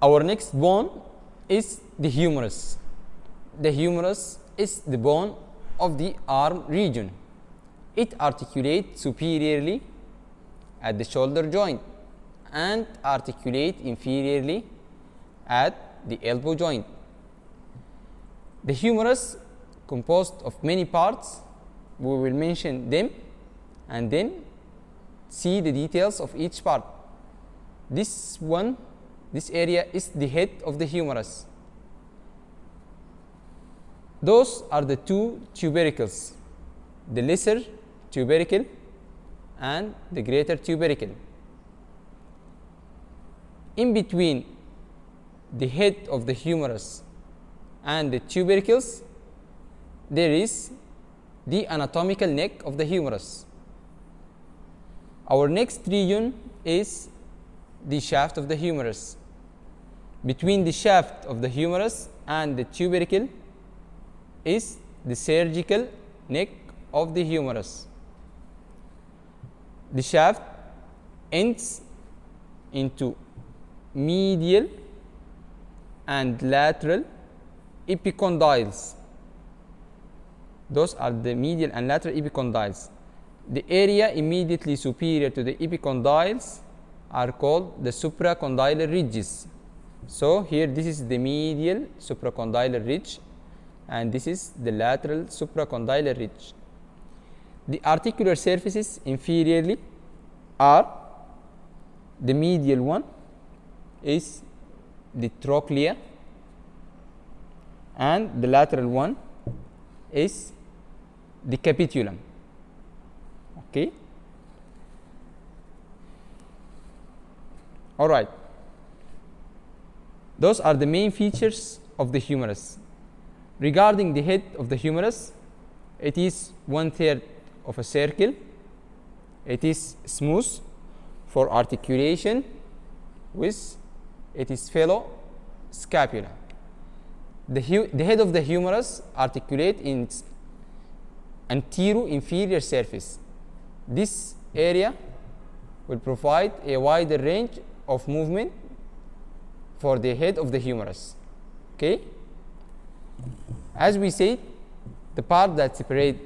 Our next bone is the humerus. The humerus is the bone of the arm region. It articulates superiorly at the shoulder joint and articulate inferiorly at the elbow joint. The humerus composed of many parts. We will mention them and then see the details of each part. This area is the head of the humerus. Those are the two tubercles, the lesser tubercle and the greater tubercle. In between the head of the humerus and the tubercles, there is the anatomical neck of the humerus. Our next region is the shaft of the humerus. Between the shaft of the humerus and the tubercle is the surgical neck of the humerus. The shaft ends into medial and lateral epicondyles. Those are the medial and lateral epicondyles. The area immediately superior to the epicondyles are called the supracondylar ridges. So here this is the medial supracondylar ridge and this is the lateral supracondylar ridge. The articular surfaces inferiorly are the medial one is the trochlea and the lateral one is the capitulum. Okay. All right. Those are the main features of the humerus. Regarding the head of the humerus, it is 1/3 of a circle. It is smooth for articulation with its fellow scapula. The head of the humerus articulate in its anteroinferior surface. This area will provide a wider range of movement for the head of the humerus. Okay? As we said, the part that separates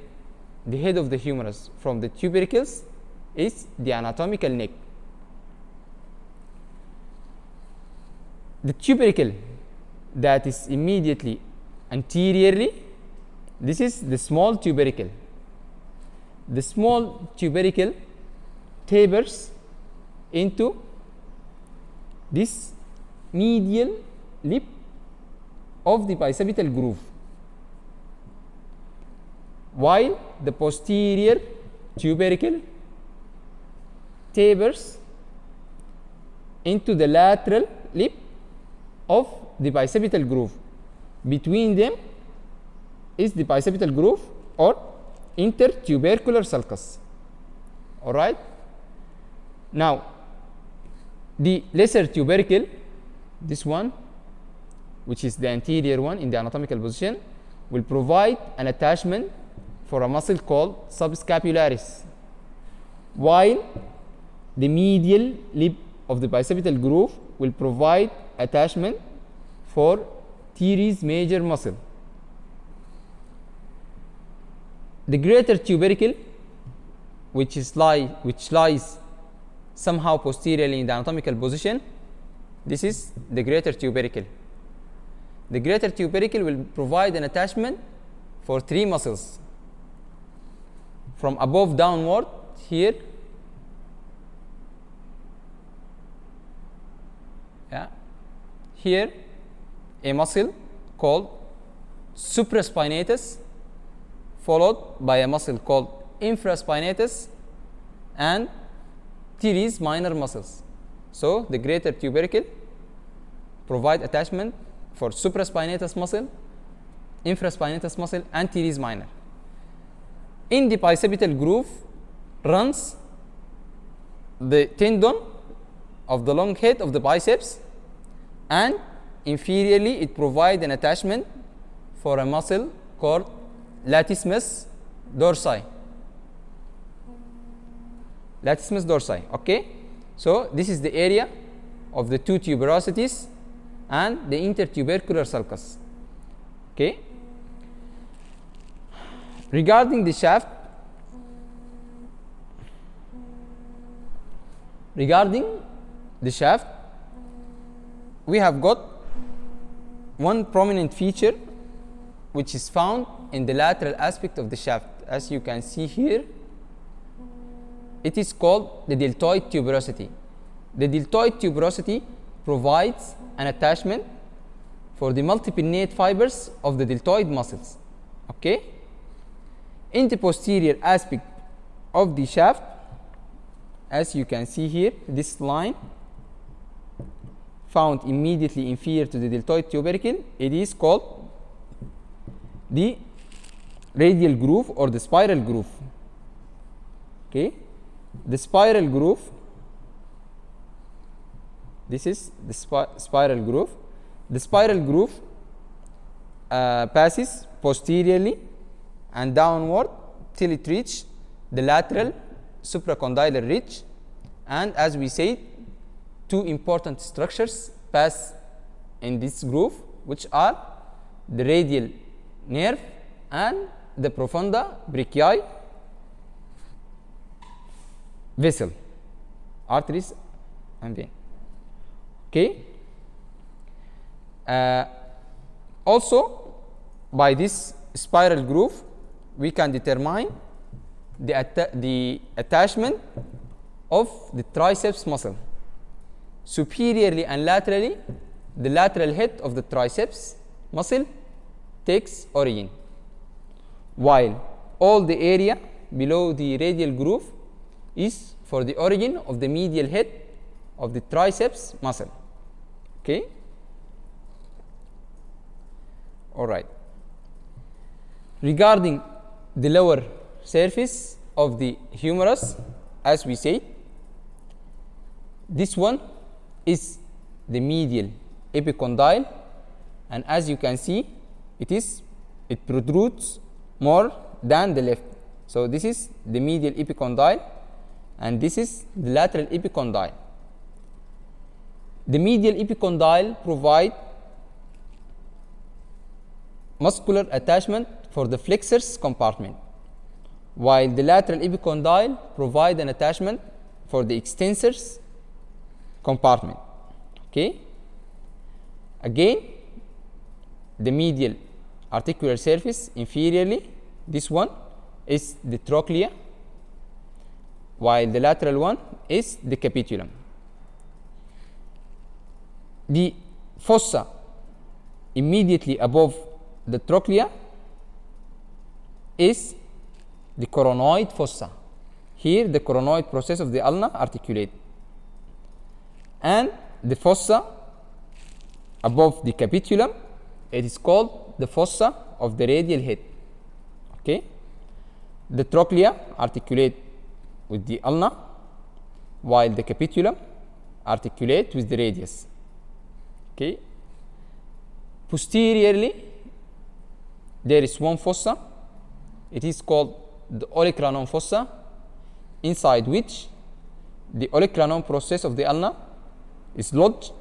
the head of the humerus from the tubercles is the anatomical neck. The tubercle that is immediately anteriorly, this is the small tubercle. The small tubercle tapers into this medial lip of the bicipital groove, while the posterior tubercle tapers into the lateral lip of the bicipital groove. Between them is the bicipital groove or intertubercular sulcus. All right. Now, the lesser tubercle, this one, which is the anterior one in the anatomical position, will provide an attachment for a muscle called subscapularis, while the medial lip of the bicipital groove will provide attachment for teres major muscle. The greater tubercle, which lies somehow posteriorly in the anatomical position, this is the greater tubercle. The greater tubercle will provide an attachment for 3 muscles. From above downward, here, here a muscle called supraspinatus, followed by a muscle called infraspinatus and teres minor muscles. So the greater tubercle provide attachment for supraspinatus muscle, infraspinatus muscle and teres minor. In the bicipital groove runs the tendon of the long head of the biceps, and inferiorly it provides an attachment for a muscle called latissimus dorsi. Latissimus dorsi. Okay. So this is the area of the 2 tuberosities and the intertubercular sulcus. Okay. Regarding the shaft, we have got one prominent feature which is found in the lateral aspect of the shaft. As you can see here, it is called the deltoid tuberosity. The deltoid tuberosity provides an attachment for the multipinnate fibers of the deltoid muscles. Okay? In the posterior aspect of the shaft, as you can see here, this line found immediately inferior to the deltoid tubercle, it is called the radial groove or the spiral groove. Okay? The spiral groove, this is the spiral groove. The spiral groove passes posteriorly and downward till it reaches the lateral supracondylar ridge, and as we said, two important structures pass in this groove, which are the radial nerve and the profunda brachii vessel, arteries and vein. Okay. Also, by this spiral groove, we can determine the attachment of the triceps muscle. Superiorly and laterally, the lateral head of the triceps muscle takes origin, while all the area below the radial groove is for the origin of the medial head of the triceps muscle. Okay. All right. Regarding the lower surface of the humerus, as we say, this one is the medial epicondyle, and as you can see, it protrudes more than the left. So this is the medial epicondyle, and this is the lateral epicondyle. The medial epicondyle provide muscular attachment for the flexors compartment, while the lateral epicondyle provide an attachment for the extensors compartment. Okay. Again, the medial articular surface inferiorly, this one is the trochlea, while the lateral one is the capitulum. The fossa immediately above the trochlea is the coronoid fossa. Here the coronoid process of the ulna articulate, and the fossa above the capitulum, it is called the fossa of the radial head. Okay. The trochlea articulate with the ulna, while the capitulum articulate with the radius. Okay. Posteriorly, there is one fossa. It is called the olecranon fossa, inside which the olecranon process of the ulna is lodged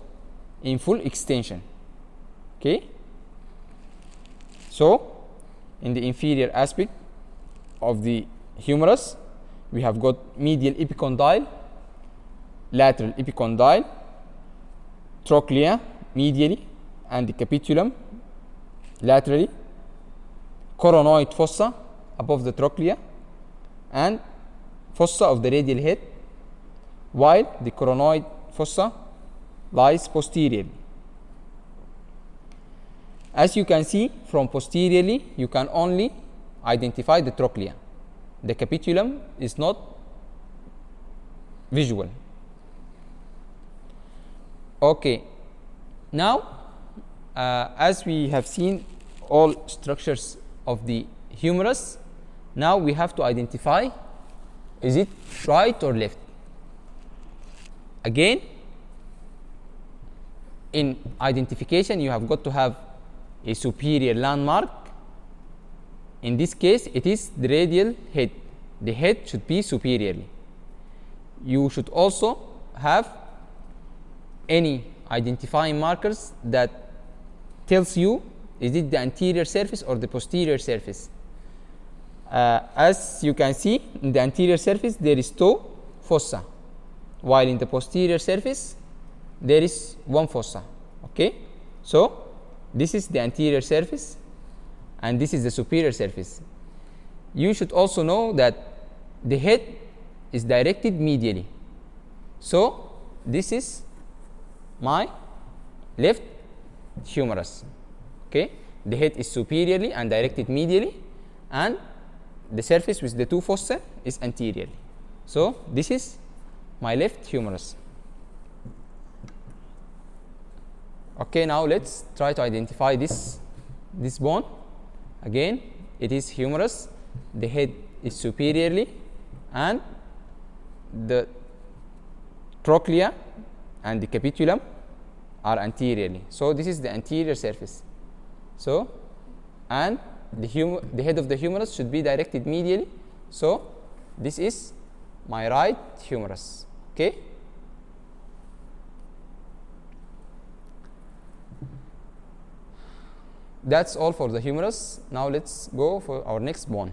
in full extension. Okay. So, in the inferior aspect of the humerus, we have got medial epicondyle, lateral epicondyle, trochlea medially, and the capitulum laterally, coronoid fossa above the trochlea, and fossa of the radial head, while the coronoid fossa lies posteriorly. As you can see, from posteriorly, you can only identify the trochlea. The capitulum is not visual. Okay. Now, as we have seen all structures of the humerus, now we have to identify, is it right or left? Again, in identification, you have got to have a superior landmark. In this case, it is the radial head. The head should be superiorly. You should also have any identifying markers that tells you is it the anterior surface or the posterior surface. As you can see, in the anterior surface there is 2 fossa, while in the posterior surface there is 1 fossa. Okay, so this is the anterior surface and this is the superior surface. You should also know that the head is directed medially. So this is my left humerus. Okay, the head is superiorly and directed medially, and the surface with the 2 fossa is anteriorly. So this is my left humerus. Okay, now let's try to identify this bone. Again, it is humerus. The head is superiorly and the trochlea and the capitulum are anteriorly. So this is the anterior surface. So, and the head of the humerus should be directed medially. So this is my right humerus. Okay. That's all for the humerus. Now let's go for our next bone.